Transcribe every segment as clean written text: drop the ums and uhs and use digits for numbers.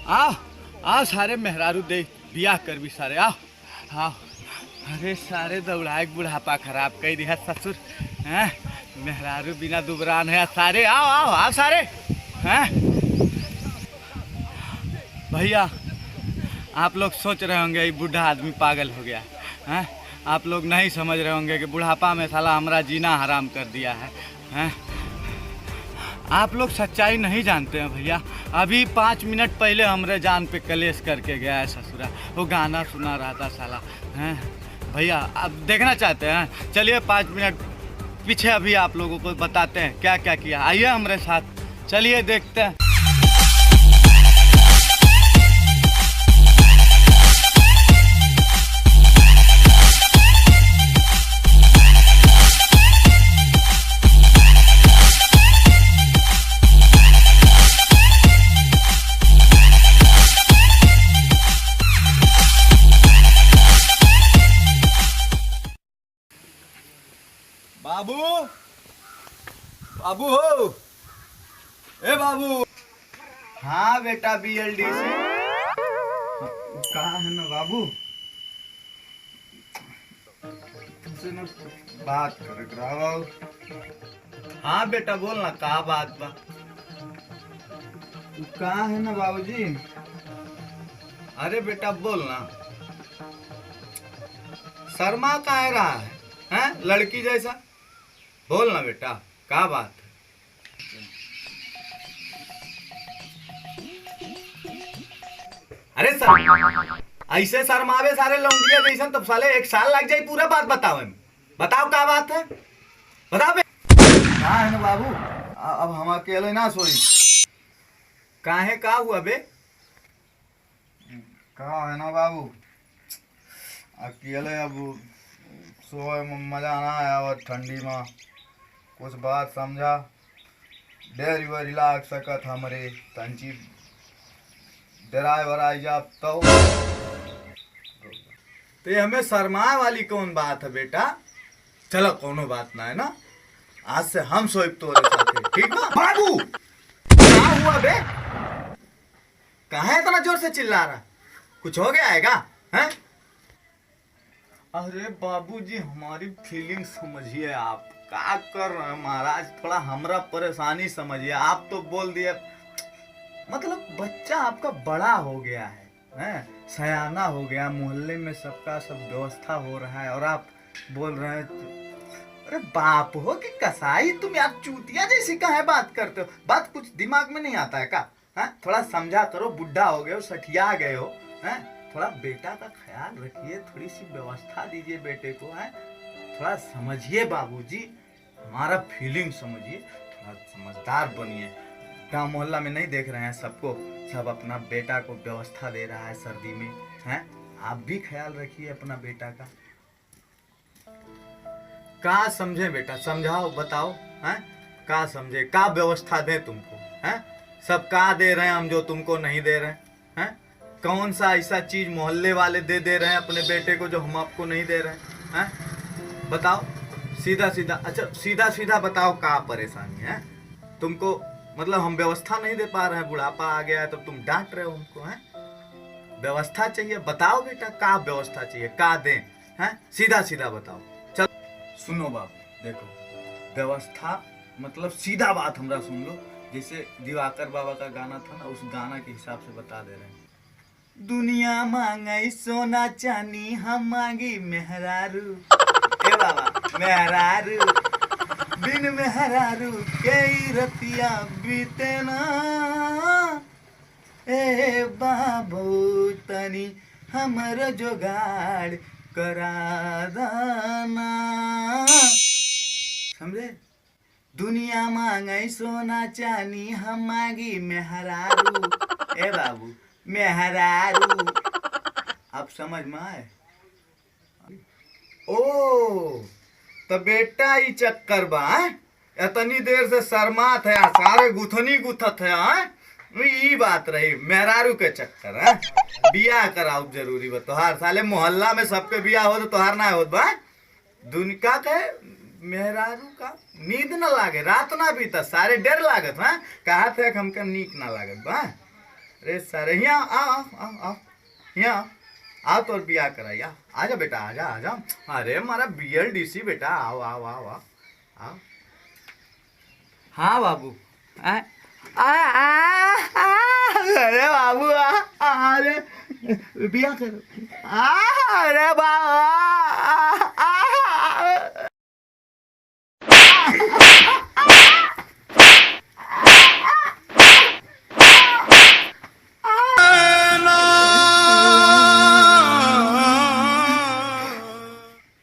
आओ आओ सारे मेहरारू देख बियाह कर भी सारे आओ आओ। अरे सारे दौड़ाए बुढ़ापा खराब कर दिया ससुर हैं। मेहरारू बिना दुबरान है सारे। आओ आओ आओ सारे हैं। भैया आप लोग सोच रहे होंगे ये बूढ़ा आदमी पागल हो गया हैं। आप लोग नहीं समझ रहे होंगे कि बुढ़ापा में साला हमारा जीना हराम कर दिया है हैं। आप लोग सच्चाई नहीं जानते हैं भैया। अभी 5 मिनट पहले हमरे जान पे कलेश करके गया है ससुरा। वो गाना सुना रहा था साला हैं। भैया आप देखना चाहते हैं, चलिए 5 मिनट पीछे अभी आप लोगों को बताते हैं क्या क्या किया। आइए हमारे साथ, चलिए देखते हैं। बाबू बाबू हो ए बाबू। हाँ बेटा BLDC कहाँ है ना बाबू। तुमसे ना बात कर रहा हूँ। हाँ बेटा बोल ना का बात बा। कहाँ है ना बाबूजी। अरे बेटा बोल ना। शर्मा कहाँ रहा है हैं लड़की जैसा। बोल ना बेटा क्या बात है। अरे सर ऐसे शर्मावे सारे लौंडिया जैसा तब साले 1 साल लग जाए पूरा बात बताओ। बताओ क्या बात है बताओ बे। कहाँ है ना बाबू। अब हम अकेले ना सोई। काहे का हुआ बे। कहाँ है ना बाबू अकेले अब सोए में मजा ना आया और ठंडी में कुछ बात समझा डेरी वरी लाग सकत हमरे तंची ड्राइवर आई जा तो ये हमें शर्माए वाली कौन बात है बेटा। चलो कोनो बात ना है ना, आज से हम सोइब तोरे साथे ठीक ना। बाबू क्या हुआ बे, कहाँ इतना जोर से चिल्ला रहा, कुछ हो गया है क्या हैं? अरे बाबूजी हमारी फीलिंग समझिए, आप क्या कर रहे हैं महाराज, थोड़ा हमरा परेशानी समझिए। आप तो बोल दिए मतलब बच्चा आपका बड़ा हो गया है, सयाना हो गया, मोहल्ले में सबका सब व्यवस्था हो रहा है और आप बोल रहे हैं अरे बाप हो कि कसाई तुम यार, चूतिया जैसी कहाँ बात करते हो, बात कुछ दिमाग में नहीं आता है क्या है? थोड़ा समझा करो, बुढ़ा हो गए हो, सठिया गए हो हैं, थोड़ा बेटा का ख्याल रखिए, थोड़ी सी व्यवस्था दीजिए बेटे को है, थोड़ा समझिए बाबूजी, हमारा फीलिंग समझिए, थोड़ा समझदार बनिए। गांव मोहल्ला में नहीं देख रहे हैं सबको, सब अपना बेटा को व्यवस्था दे रहा है सर्दी में हैं, आप भी ख्याल रखिए अपना बेटा का। क्या समझे बेटा, समझाओ बताओ हैं, क्या समझे, क्या व्यवस्था दें तुमको हैं? सब क्या दे रहे हैं हम जो तुमको नहीं दे रहे हैं? कौन सा ऐसा चीज मोहल्ले वाले दे रहे हैं अपने बेटे को जो हम आपको नहीं दे रहे हैं? बताओ सीधा सीधा, अच्छा सीधा सीधा बताओ क्या परेशानी है तुमको, मतलब हम व्यवस्था नहीं दे पा रहे हैं, बुढ़ापा आ गया है तो तुम डांट रहे हो हमको हैं? व्यवस्था चाहिए, बताओ बेटा क्या व्यवस्था चाहिए, क्या दें हैं, सीधा सीधा बताओ। चल सुनो बाबू, देखो व्यवस्था मतलब सीधा बात हमरा सुन लो, जैसे दिवाकर बाबा का गाना था ना, उस गाना के हिसाब से बता दे रहे हैं। दुनिया मांगे सोना चांदी, हम मांगी मेहरारू, ए बाबा मेहरारू, बिन मेहरारू के रतिया बीते ना, ए बाबू तनी हमर जोगाड़ करा दाना, समझे? दुनिया मांगे सोना चांदी, हम मांगी मेहरारू, ए बाबू मेहरारू, अब समझ में आए? ओ तो बेटा ये चक्कर बा, इतनी देर से शर्मात है, सारे गुथनी गुथत है, ये बात रही मेहरारू के चक्कर है, बियाह कराओ जरूरी बा तोहार, साले मोहल्ला में सबके बियाह हो तो तोहार ना होत बा, दुनिया के मेहरारू का नींद न लागे, रात ना बीता, सारे डर लागत है, कहा थे हमके नीक ना लागत बा, अरे सर यहाँ आ यहाँ आ तो बिया कराइया। आजा बेटा आजा आजा। अरे हमारा BLDC बेटा आओ आओ आओ आओ आओ। हाँ बाबू। अरे बाबू अरे बिया करो। अरे बाबा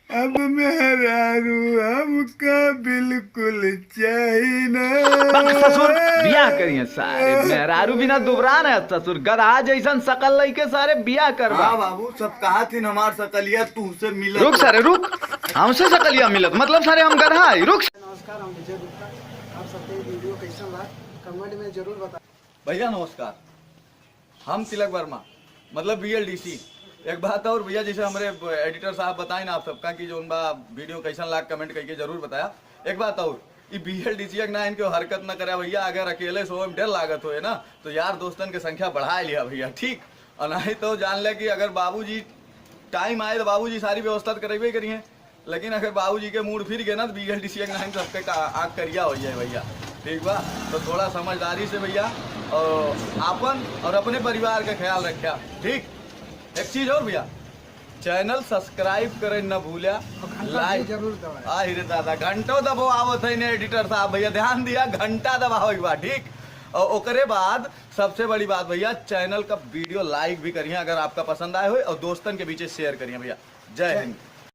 अब मेहरारू हमका बिल्कुल चाहिए ना। ससुर बियाह करिए सारे मेहरारू बिना दुबरान है ससुर गधा जैसन सकल लइके सारे बियाह करवा। हाँ बाबू सब कहा थी हमार सकलिया तू से मिला। रुक सारे रुक हमसे सकलिया मिलत मतलब सारे हम गधा है रुक। नमस्कार, हम विजय गुप्ता। आप सबके वीडियो कैसा लगा कमेंट में जरूर बताएं। भैया नमस्कार, हम तिलक वर्मा मतलब BLDC। एक बात और भैया, जैसे हमारे एडिटर साहब बताए ना आप सबका कि जो उनका वीडियो कैसा लाग कमेंट करके जरूर बताया। एक बात और ये BLDC ना इनके हरकत न करे भैया, अगर अकेले सो में डर लागत हो ना तो यार दोस्तन की संख्या बढ़ा लिया भैया, ठीक। और नहीं तो जान ले कि अगर बाबूजी टाइम आए तो बाबूजी सारी व्यवस्था तो करेबे करिए, लेकिन अगर बाबूजी के मूड फिर गए ना तो BLDC ना सबके आँख करिया हो जाए भैया, ठीक बा। तो थोड़ा समझदारी से भैया और आपन और अपने परिवार का ख्याल रखा, ठीक। एक चीज और भैया, चैनल सब्सक्राइब करे न भूलिया, लाइक जरूर दबाएं। रे दादा घंटों दबाओ आवत है ने एडिटर साहब भैया, ध्यान दिया घंटा दबाओ एक बार, ठीक। और ओकरे बाद सबसे बड़ी बात भैया, चैनल का वीडियो लाइक भी करिए अगर आपका पसंद आए हो और दोस्तन के बीच शेयर करिए भैया। जय हिंद।